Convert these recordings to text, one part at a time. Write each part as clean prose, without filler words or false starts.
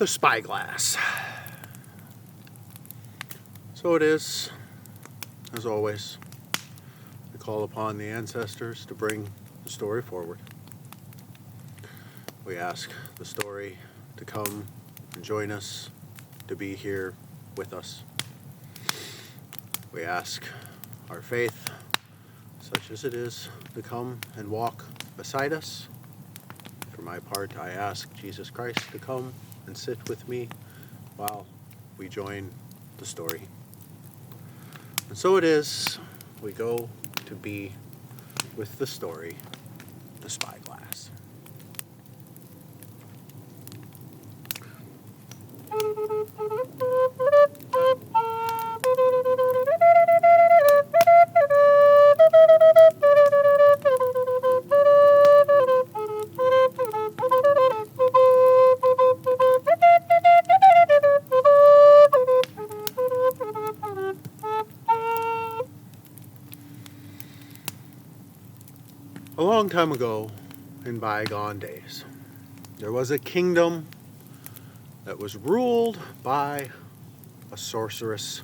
The Spyglass. So it is, as always, we call upon the ancestors to bring the story forward. We ask the story to come and join us, to be here with us. We ask our faith, such as it is, to come and walk beside us. For my part, I ask Jesus Christ to come and sit with me while we join the story. And so it is, we go to be with the story, The Spyglass. A long time ago, in bygone days, there was a kingdom that was ruled by a sorceress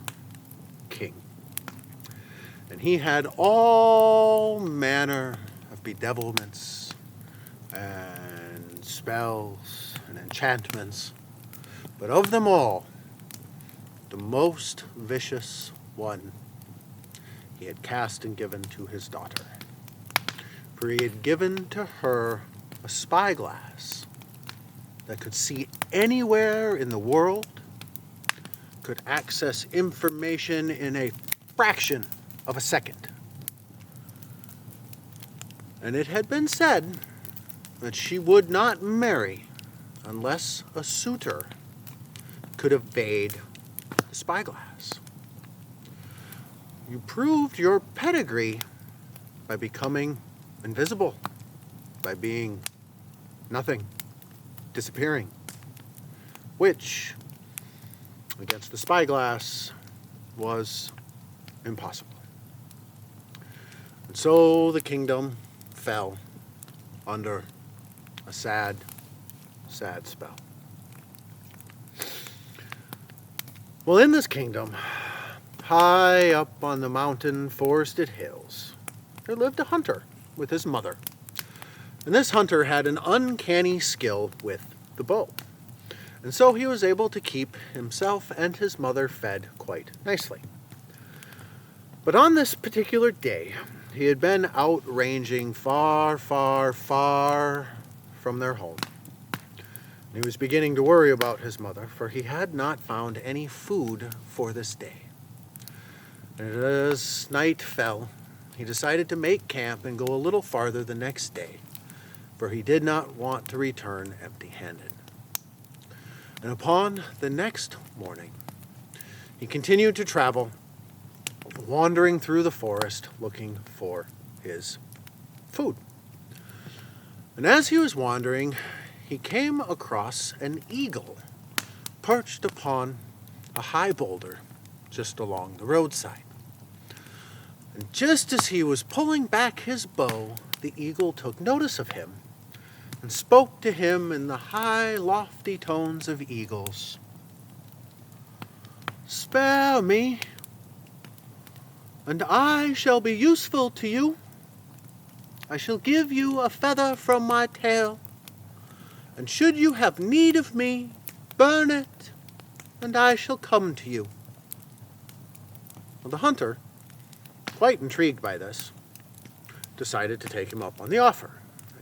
king. And he had all manner of bedevilments and spells and enchantments. But of them all, the most vicious one he had cast and given to his daughter. For he had given to her a spyglass that could see anywhere in the world, could access information in a fraction of a second. And it had been said that she would not marry unless a suitor could evade the spyglass. You proved your pedigree by becoming invisible, by being nothing, disappearing, which, against the spyglass, was impossible. And so the kingdom fell under a sad, sad spell. Well, in this kingdom, high up on the mountain forested hills, there lived a hunter with his mother. And this hunter had an uncanny skill with the bow. And so he was able to keep himself and his mother fed quite nicely. But on this particular day, he had been out ranging far, far, far from their home. And he was beginning to worry about his mother, for he had not found any food for this day. And as night fell, he decided to make camp and go a little farther the next day, for he did not want to return empty-handed. And upon the next morning, he continued to travel, wandering through the forest looking for his food. And as he was wandering, he came across an eagle perched upon a high boulder just along the roadside. And just as he was pulling back his bow, the eagle took notice of him and spoke to him in the high, lofty tones of eagles. "Spare me, and I shall be useful to you. I shall give you a feather from my tail, and should you have need of me, burn it, and I shall come to you." Well, the hunter, quite intrigued by this, decided to take him up on the offer.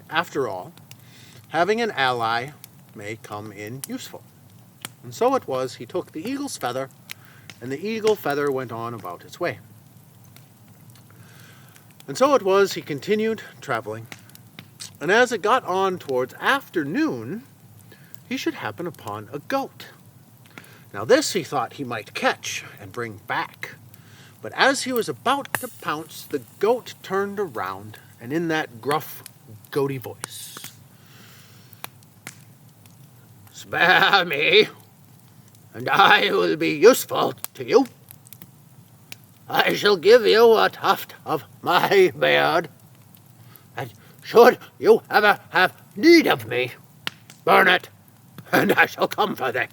After all, having an ally may come in useful. And so it was, he took the eagle's feather, and the eagle feather went on about its way. And so it was, he continued traveling, and as it got on towards afternoon, he should happen upon a goat. Now this he thought he might catch and bring back. But as he was about to pounce, the goat turned around, and in that gruff, goaty voice, "Spare me, and I will be useful to you. I shall give you a tuft of my beard, and should you ever have need of me, burn it, and I shall come for thee."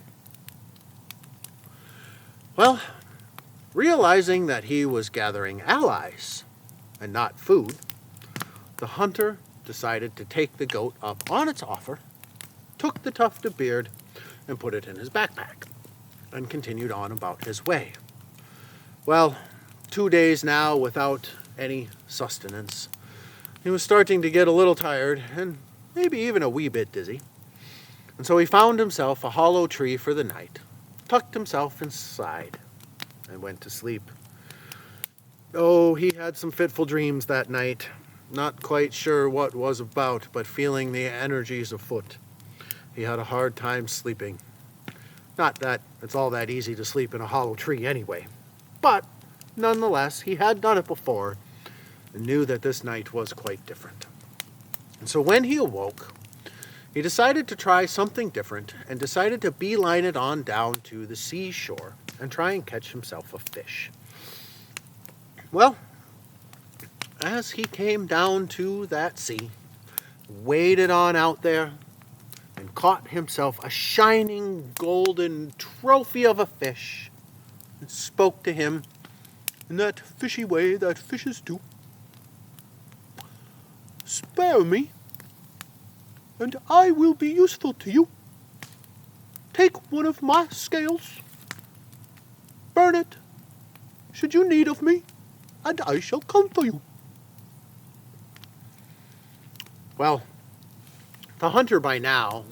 Well, realizing that he was gathering allies and not food, the hunter decided to take the goat up on its offer, took the tuft of beard, and put it in his backpack, and continued on about his way. Well, 2 days now without any sustenance. He was starting to get a little tired, and maybe even a wee bit dizzy. And so he found himself a hollow tree for the night, tucked himself inside, and went to sleep. Oh, he had some fitful dreams that night. Not quite sure what was about, but feeling the energies afoot. He had a hard time sleeping. Not that it's all that easy to sleep in a hollow tree anyway. But, nonetheless, he had done it before and knew that this night was quite different. And so when he awoke, he decided to try something different and decided to beeline it on down to the seashore and try and catch himself a fish. Well, as he came down to that sea, waded on out there, and caught himself a shining golden trophy of a fish, and spoke to him in that fishy way that fishes do. "Spare me, and I will be useful to you. Take one of my scales, burn it, should you need of me, and I shall come for you." Well, the hunter by now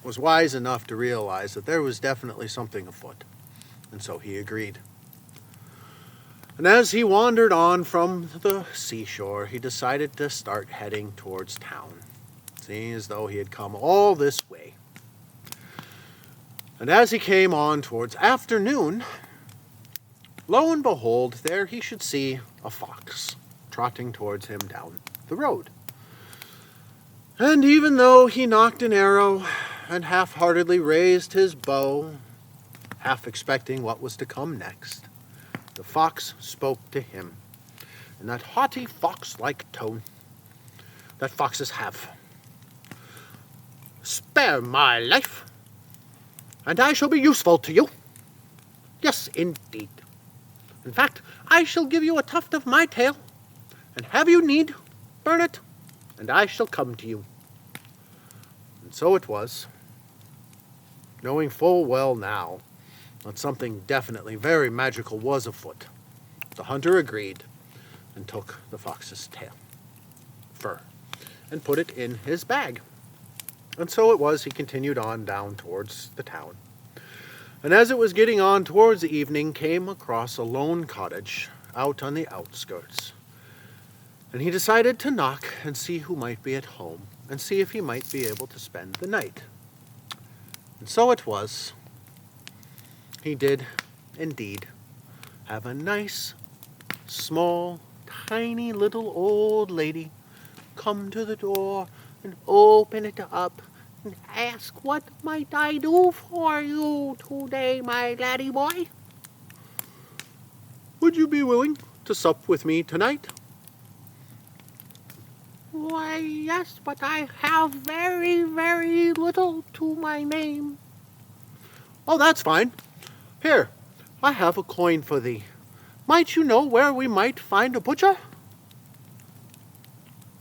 was wise enough to realize that there was definitely something afoot, and so he agreed. And as he wandered on from the seashore, he decided to start heading towards town, seeing as though he had come all this way. And as he came on towards afternoon, lo and behold, there he should see a fox trotting towards him down the road. And even though he nocked an arrow and half-heartedly raised his bow, half expecting what was to come next, the fox spoke to him in that haughty fox-like tone that foxes have. "Spare my life, and I shall be useful to you. Yes, indeed. In fact, I shall give you a tuft of my tail, and have you need, burn it, and I shall come to you." And so it was, knowing full well now that something definitely very magical was afoot. The hunter agreed and took the fox's fur, and put it in his bag. And so it was he continued on down towards the town. And as it was getting on towards the evening, came across a lone cottage out on the outskirts. And he decided to knock and see who might be at home, and see if he might be able to spend the night. And so it was. He did, indeed, have a nice, small, tiny little old lady come to the door and open it up and ask, "What might I do for you today, my laddie boy? Would you be willing to sup with me tonight?" "Why, yes, but I have very, very little to my name." "Oh, that's fine. Here, I have a coin for thee. Might you know where we might find a butcher?"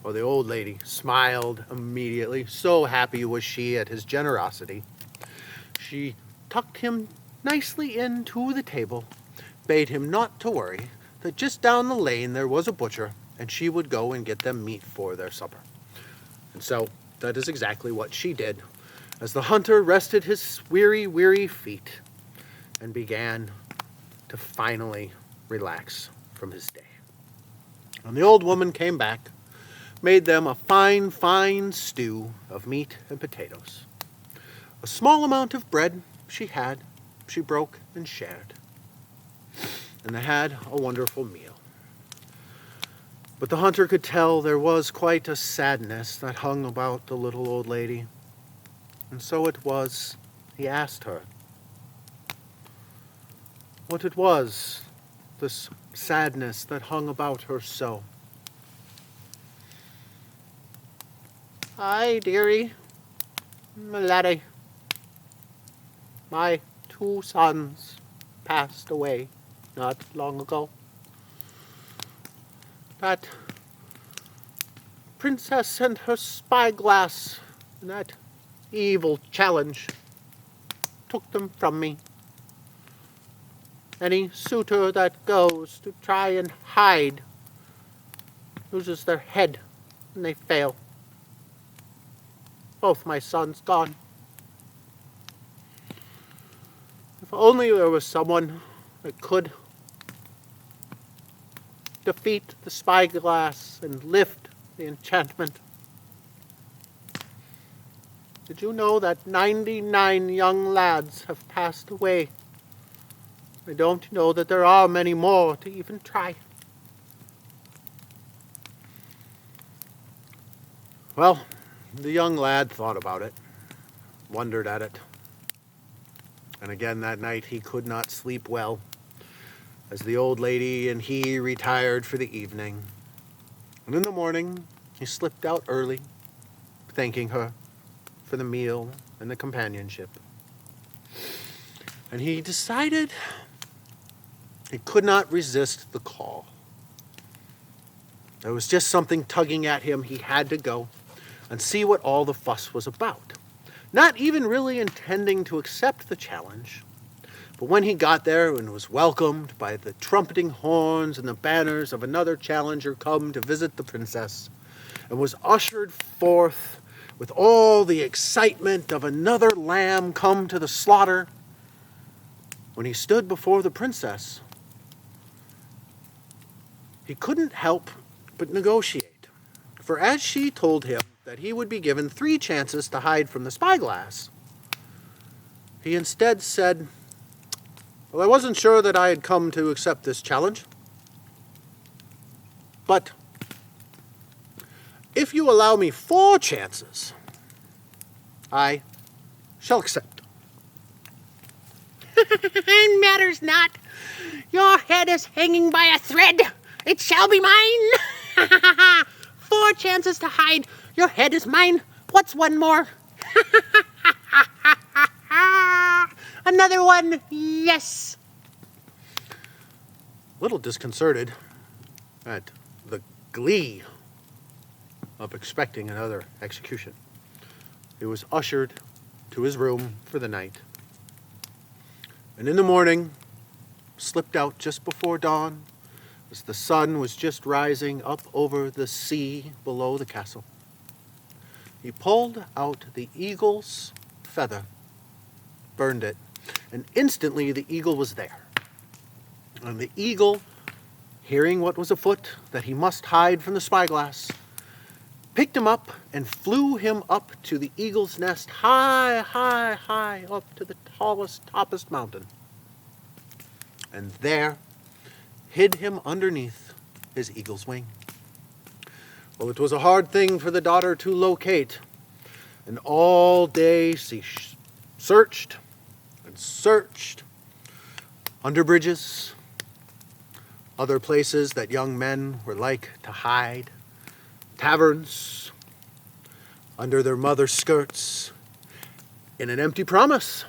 Well, the old lady smiled immediately. So happy was she at his generosity. She tucked him nicely into the table, bade him not to worry, that just down the lane there was a butcher, and she would go and get them meat for their supper. And so that is exactly what she did, as the hunter rested his weary, weary feet and began to finally relax from his day. And the old woman came back, made them a fine, fine stew of meat and potatoes. A small amount of bread she broke and shared. And they had a wonderful meal. But the hunter could tell there was quite a sadness that hung about the little old lady. And so it was, he asked her what it was, this sadness that hung about her so. "Aye, dearie, my laddie," My 2 sons passed away not long ago. That princess and her spyglass, and that evil challenge, took them from me. Any suitor that goes to try and hide loses their head and they fail. Both my sons gone. If only there was someone that could defeat the spyglass and lift the enchantment. Did you know that 99 young lads have passed away? I don't know that there are many more to even try. Well, the young lad thought about it, wondered at it. And again that night he could not sleep well, as the old lady and he retired for the evening. And in the morning he slipped out early, thanking her for the meal and the companionship. And he decided he could not resist the call. There was just something tugging at him. He had to go and see what all the fuss was about. Not even really intending to accept the challenge. But when he got there and was welcomed by the trumpeting horns and the banners of another challenger come to visit the princess, and was ushered forth with all the excitement of another lamb come to the slaughter, when he stood before the princess, he couldn't help but negotiate. For as she told him that he would be given 3 chances to hide from the spyglass, he instead said, "Well, I wasn't sure that I had come to accept this challenge, but if you allow me 4 chances, I shall accept." Matters not. Your head is hanging by a thread. It shall be mine. 4 chances to hide. Your head is mine. What's one more? Another one. Yes. A little disconcerted at the glee of expecting another execution, he was ushered to his room for the night. And in the morning, slipped out just before dawn, as the sun was just rising up over the sea below the castle. He pulled out the eagle's feather, burned it, and instantly the eagle was there. And the eagle, hearing what was afoot, that he must hide from the spyglass, picked him up and flew him up to the eagle's nest, high, high, high up to the toppest mountain. And there hid him underneath his eagle's wing. Well, it was a hard thing for the daughter to locate, and all day she searched and searched under bridges, other places that young men were like to hide, taverns, under their mother's skirts, in an empty promise,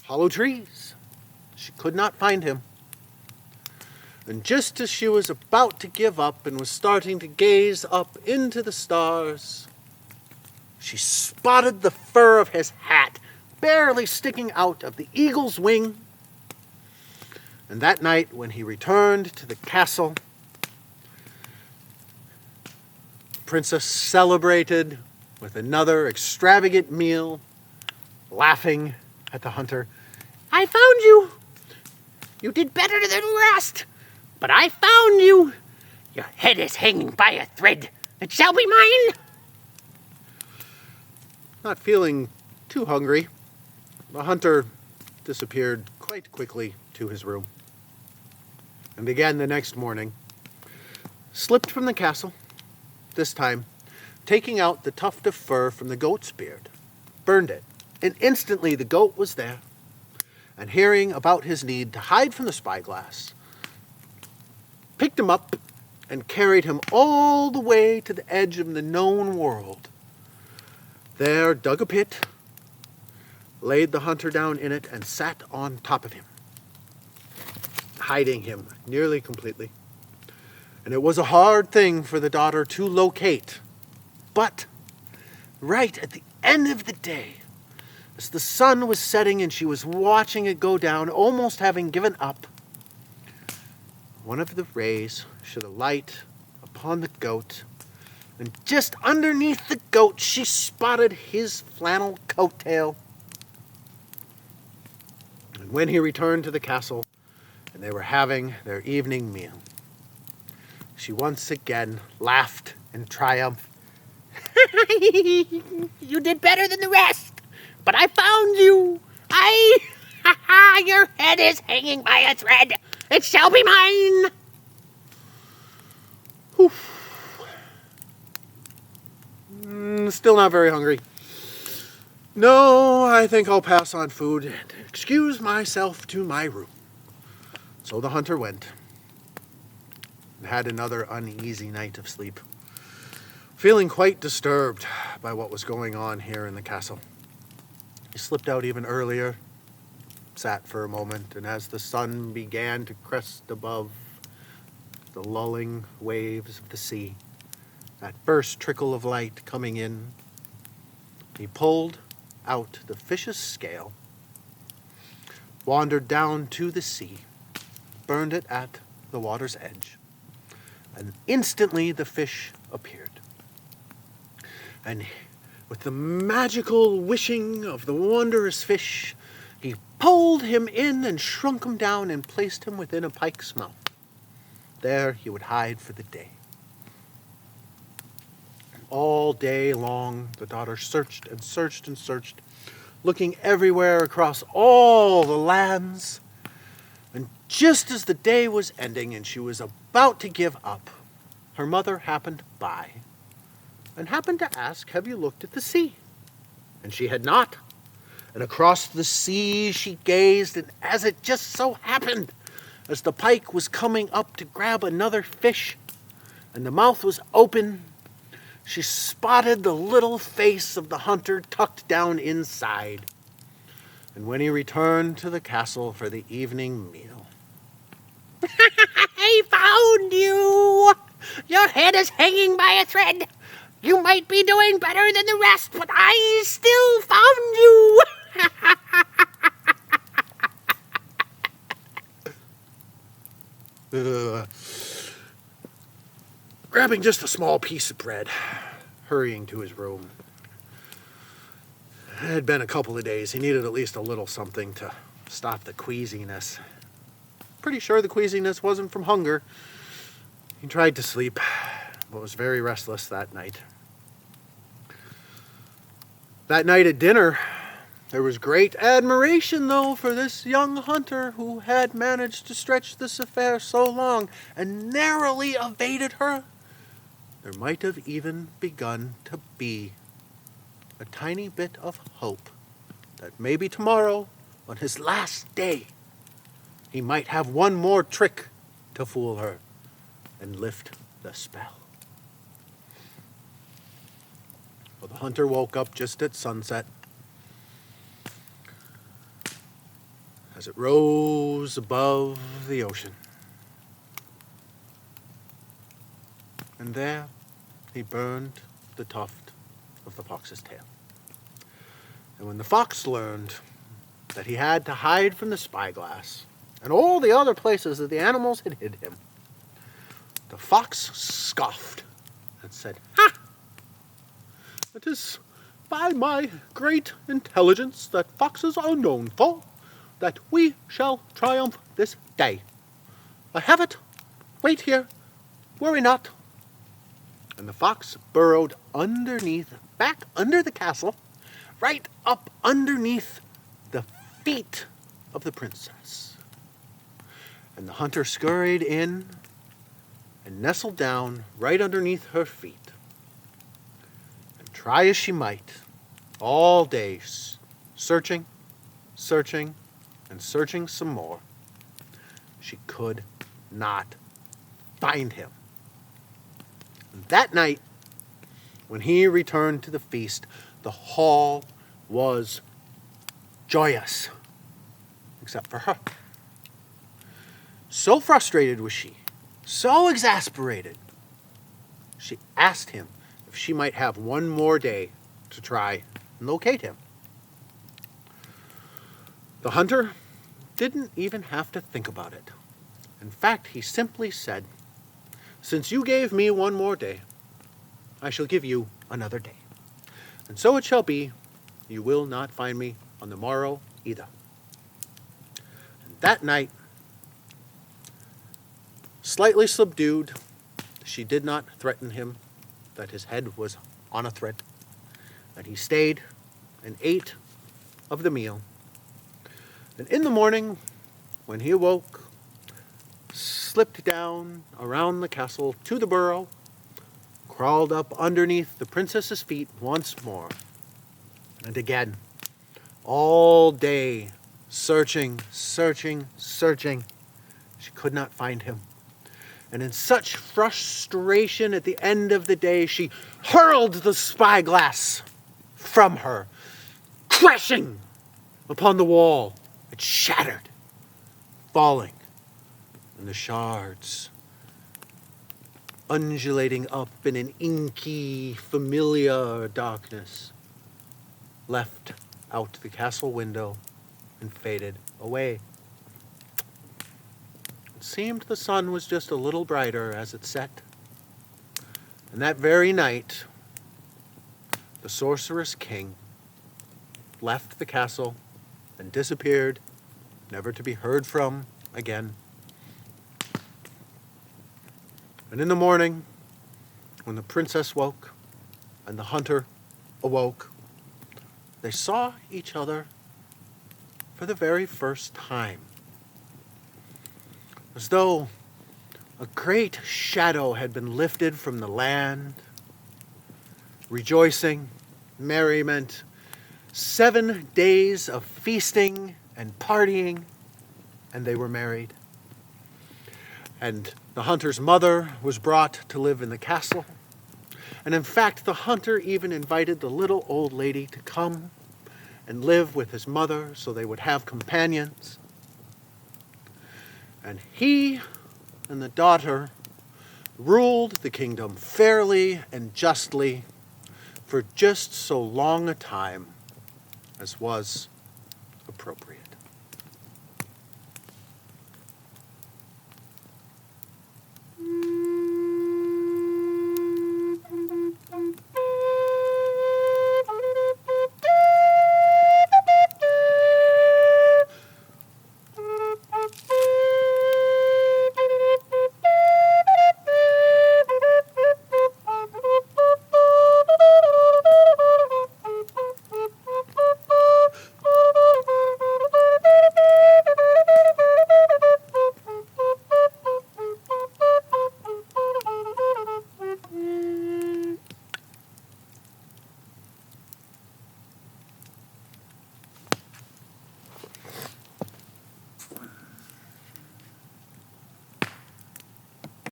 hollow trees. She could not find him. And just as she was about to give up and was starting to gaze up into the stars, she spotted the fur of his hat barely sticking out of the eagle's wing. And that night, when he returned to the castle, the princess celebrated with another extravagant meal, laughing at the hunter. I found you. You did better than the rest. But I found you. Your head is hanging by a thread. It shall be mine. Not feeling too hungry, the hunter disappeared quite quickly to his room. And again the next morning, slipped from the castle, this time taking out the tuft of fur from the goat's beard, burned it, and instantly the goat was there. And hearing about his need to hide from the spyglass, picked him up and carried him all the way to the edge of the known world. There dug a pit, laid the hunter down in it, and sat on top of him, hiding him nearly completely. And it was a hard thing for the daughter to locate. But right at the end of the day, as the sun was setting and she was watching it go down, almost having given up, one of the rays shed a light upon the goat, and just underneath the goat she spotted his flannel coat-tail. And when he returned to the castle and they were having their evening meal, she once again laughed in triumph. You did better than the rest, but I found you. Your head is hanging by a thread. It shall be mine. Still not very hungry. No, I think I'll pass on food and excuse myself to my room. So the hunter went and had another uneasy night of sleep, feeling quite disturbed by what was going on here in the castle. He slipped out even earlier, sat for a moment, and as the sun began to crest above the lulling waves of the sea, that first trickle of light coming in, he pulled out the fish's scale, wandered down to the sea, burned it at the water's edge, and instantly the fish appeared. And with the magical wishing of the wondrous fish, he pulled him in and shrunk him down and placed him within a pike's mouth. There he would hide for the day. All day long, the daughter searched and searched and searched, looking everywhere across all the lands. And just as the day was ending and she was about to give up, her mother happened by and happened to ask, "Have you looked at the sea?" And she had not. And across the sea she gazed, and as it just so happened, as the pike was coming up to grab another fish, and the mouth was open, she spotted the little face of the hunter tucked down inside. And when he returned to the castle for the evening meal, I found you. Your head is hanging by a thread. You might be doing better than the rest, but I still found you. grabbing just a small piece of bread, hurrying to his room. It had been a couple of days. He needed at least a little something to stop the queasiness. Pretty sure the queasiness wasn't from hunger. He tried to sleep, but was very restless that night. That night at dinner, there was great admiration, though, for this young hunter who had managed to stretch this affair so long and narrowly evaded her. There might have even begun to be a tiny bit of hope that maybe tomorrow, on his last day, he might have one more trick to fool her and lift the spell. Well, the hunter woke up just at sunset. As it rose above the ocean. And there he burned the tuft of the fox's tail. And when the fox learned that he had to hide from the spyglass and all the other places that the animals had hid him, the fox scoffed and said, "Ha! It is by my great intelligence that foxes are known for that we shall triumph this day. I have it. Wait here. Worry not." And the fox burrowed underneath, back under the castle, right up underneath the feet of the princess. And the hunter scurried in and nestled down right underneath her feet. And try as she might, all day, searching, and searching some more, she could not find him. And that night, when he returned to the feast, the hall was joyous, except for her. So frustrated was she, so exasperated, she asked him if she might have one more day to try and locate him. The hunter didn't even have to think about it. In fact, he simply said, "Since you gave me one more day, I shall give you another day. And so it shall be, you will not find me on the morrow either." And that night, slightly subdued, she did not threaten him that his head was on a thread, and he stayed and ate of the meal. And in the morning, when he awoke, slipped down around the castle to the burrow, crawled up underneath the princess's feet once more. And again, all day, searching, she could not find him. And in such frustration at the end of the day, she hurled the spyglass from her, crashing upon the wall. It shattered, falling, and the shards undulating up in an inky, familiar darkness, left out the castle window and faded away. It seemed the sun was just a little brighter as it set. And that very night, the sorceress king left the castle and disappeared, never to be heard from again. And in the morning, when the princess woke and the hunter awoke, they saw each other for the very first time. As though a great shadow had been lifted from the land. Rejoicing, merriment, 7 days of feasting and partying, and they were married. And the hunter's mother was brought to live in the castle. And in fact, the hunter even invited the little old lady to come and live with his mother so they would have companions. And he and the daughter ruled the kingdom fairly and justly for just so long a time as was appropriate.